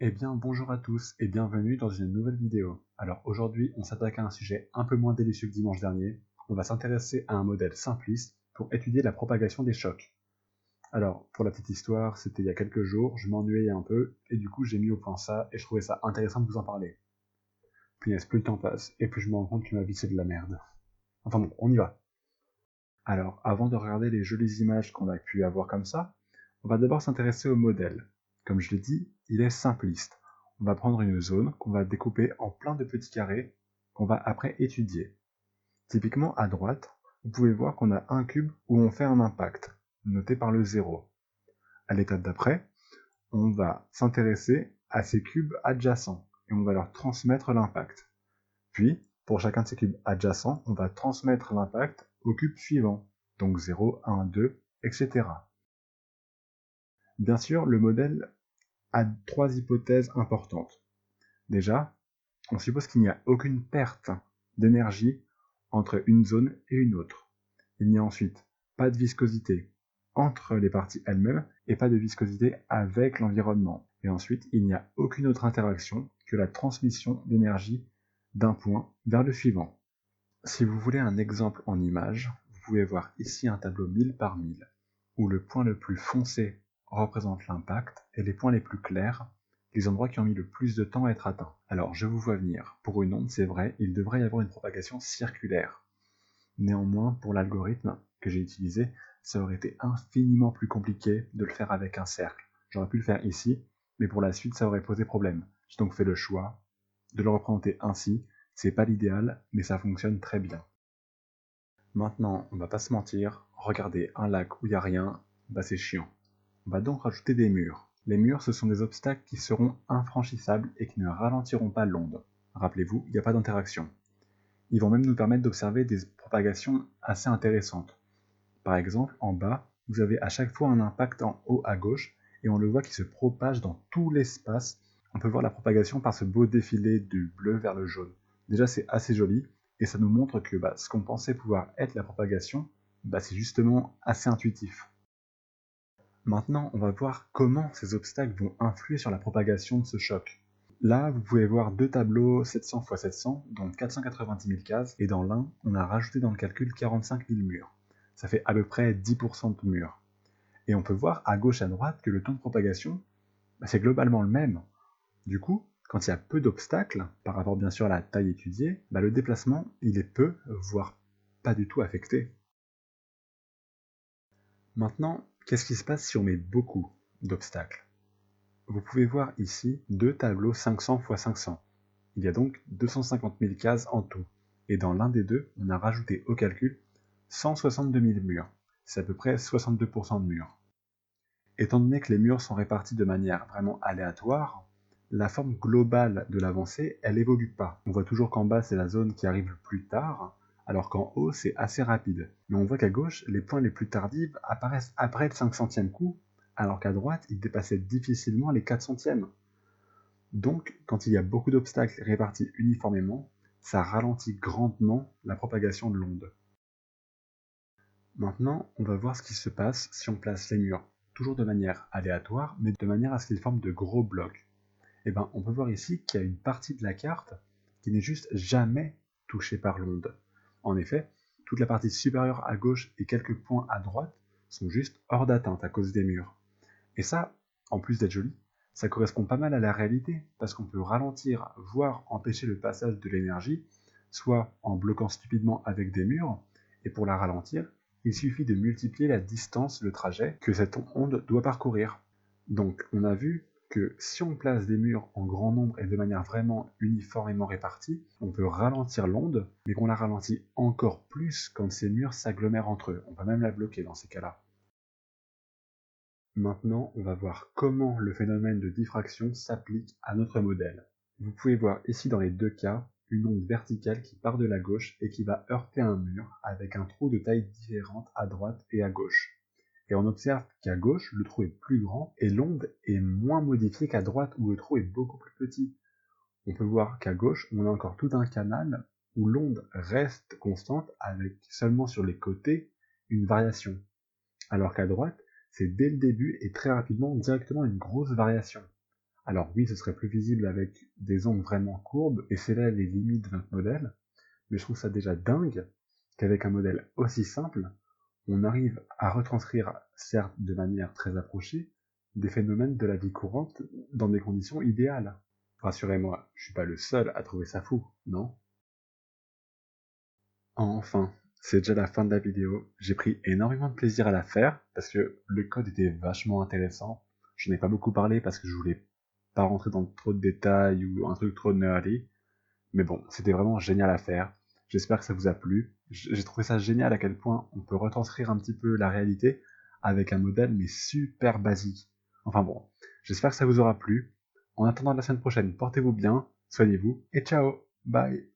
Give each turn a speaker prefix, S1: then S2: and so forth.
S1: Eh bien, bonjour à tous et bienvenue dans une nouvelle vidéo. Alors aujourd'hui, on s'attaque à un sujet un peu moins délicieux que dimanche dernier. On va s'intéresser à un modèle simpliste pour étudier la propagation des chocs. Alors, pour la petite histoire, c'était il y a quelques jours, je m'ennuyais un peu et du coup j'ai mis au point ça et je trouvais ça intéressant de vous en parler. Punaise, plus le temps passe et plus je me rends compte que ma vie c'est de la merde. Enfin bon, on y va. Alors, avant de regarder les jolies images qu'on a pu avoir comme ça, on va d'abord s'intéresser au modèle. Comme je l'ai dit, il est simpliste. On va prendre une zone qu'on va découper en plein de petits carrés qu'on va après étudier. Typiquement à droite, vous pouvez voir qu'on a un cube où on fait un impact, noté par le 0. À l'étape d'après, on va s'intéresser à ces cubes adjacents et on va leur transmettre l'impact. Puis, pour chacun de ces cubes adjacents, on va transmettre l'impact au cube suivant, donc 0, 1, 2, etc. Bien sûr, le modèle a trois hypothèses importantes. Déjà, on suppose qu'il n'y a aucune perte d'énergie entre une zone et une autre. Il n'y a ensuite pas de viscosité entre les parties elles-mêmes et pas de viscosité avec l'environnement. Et ensuite, il n'y a aucune autre interaction que la transmission d'énergie d'un point vers le suivant. Si vous voulez un exemple en image, vous pouvez voir ici un tableau 1000 par 1000, où le point le plus foncé représente l'impact et les points les plus clairs, les endroits qui ont mis le plus de temps à être atteints. Alors je vous vois venir, pour une onde c'est vrai, il devrait y avoir une propagation circulaire. Néanmoins, pour l'algorithme que j'ai utilisé, ça aurait été infiniment plus compliqué de le faire avec un cercle. J'aurais pu le faire ici, mais pour la suite ça aurait posé problème. J'ai donc fait le choix de le représenter ainsi. C'est pas l'idéal, mais ça fonctionne très bien. Maintenant, on va pas se mentir, regarder un lac où il n'y a rien, bah c'est chiant. On va donc rajouter des murs. Les murs, ce sont des obstacles qui seront infranchissables et qui ne ralentiront pas l'onde. Rappelez-vous, il n'y a pas d'interaction. Ils vont même nous permettre d'observer des propagations assez intéressantes. Par exemple, en bas, vous avez à chaque fois un impact en haut à gauche, et on le voit qui se propage dans tout l'espace. On peut voir la propagation par ce beau défilé du bleu vers le jaune. Déjà, c'est assez joli, et ça nous montre que ce qu'on pensait pouvoir être la propagation, c'est justement assez intuitif. Maintenant, on va voir comment ces obstacles vont influer sur la propagation de ce choc. Là, vous pouvez voir deux tableaux 700 x 700, donc 490 000 cases, et dans l'un, on a rajouté dans le calcul 45 000 murs. Ça fait à peu près 10% de murs. Et on peut voir à gauche et à droite que le temps de propagation, c'est globalement le même. Du coup, quand il y a peu d'obstacles, par rapport bien sûr à la taille étudiée, le déplacement, il est peu, voire pas du tout affecté. Maintenant, qu'est-ce qui se passe si on met beaucoup d'obstacles? Vous pouvez voir ici deux tableaux 500 x 500. Il y a donc 250 000 cases en tout. Et dans l'un des deux, on a rajouté au calcul 162 000 murs. C'est à peu près 62% de murs. Étant donné que les murs sont répartis de manière vraiment aléatoire, la forme globale de l'avancée, elle évolue pas. On voit toujours qu'en bas, c'est la zone qui arrive le plus tard, alors qu'en haut, c'est assez rapide. Mais on voit qu'à gauche, les points les plus tardifs apparaissent après le 500e coup, alors qu'à droite, ils dépassaient difficilement les 400e. Donc, quand il y a beaucoup d'obstacles répartis uniformément, ça ralentit grandement la propagation de l'onde. Maintenant, on va voir ce qui se passe si on place les murs, toujours de manière aléatoire, mais de manière à ce qu'ils forment de gros blocs. Et on peut voir ici qu'il y a une partie de la carte qui n'est juste jamais touchée par l'onde. En effet, toute la partie supérieure à gauche et quelques points à droite sont juste hors d'atteinte à cause des murs. Et ça, en plus d'être joli, ça correspond pas mal à la réalité, parce qu'on peut ralentir, voire empêcher le passage de l'énergie, soit en bloquant stupidement avec des murs, et pour la ralentir, il suffit de multiplier la distance, le trajet, que cette onde doit parcourir. Donc on a vu que si on place des murs en grand nombre et de manière vraiment uniformément répartie, on peut ralentir l'onde, mais qu'on la ralentit encore plus quand ces murs s'agglomèrent entre eux. On va même la bloquer dans ces cas-là. Maintenant, on va voir comment le phénomène de diffraction s'applique à notre modèle. Vous pouvez voir ici dans les deux cas une onde verticale qui part de la gauche et qui va heurter un mur avec un trou de taille différente à droite et à gauche. Et on observe qu'à gauche, le trou est plus grand et l'onde est moins modifiée qu'à droite où le trou est beaucoup plus petit. On peut voir qu'à gauche, on a encore tout un canal où l'onde reste constante avec seulement sur les côtés une variation. Alors qu'à droite, c'est dès le début et très rapidement directement une grosse variation. Alors oui, ce serait plus visible avec des ongles vraiment courbes, et c'est là les limites de notre modèle, mais je trouve ça déjà dingue qu'avec un modèle aussi simple, on arrive à retranscrire, certes de manière très approchée, des phénomènes de la vie courante dans des conditions idéales. Rassurez-moi, je suis pas le seul à trouver ça fou, non? Enfin, c'est déjà la fin de la vidéo. J'ai pris énormément de plaisir à la faire parce que le code était vachement intéressant. Je n'en ai pas beaucoup parlé parce que je voulais pas rentrer dans trop de détails ou un truc trop nerdy. Mais bon, c'était vraiment génial à faire. J'espère que ça vous a plu. J'ai trouvé ça génial à quel point on peut retranscrire un petit peu la réalité avec un modèle mais super basique. Enfin bon, j'espère que ça vous aura plu. En attendant la semaine prochaine, portez-vous bien, soignez-vous et ciao, bye.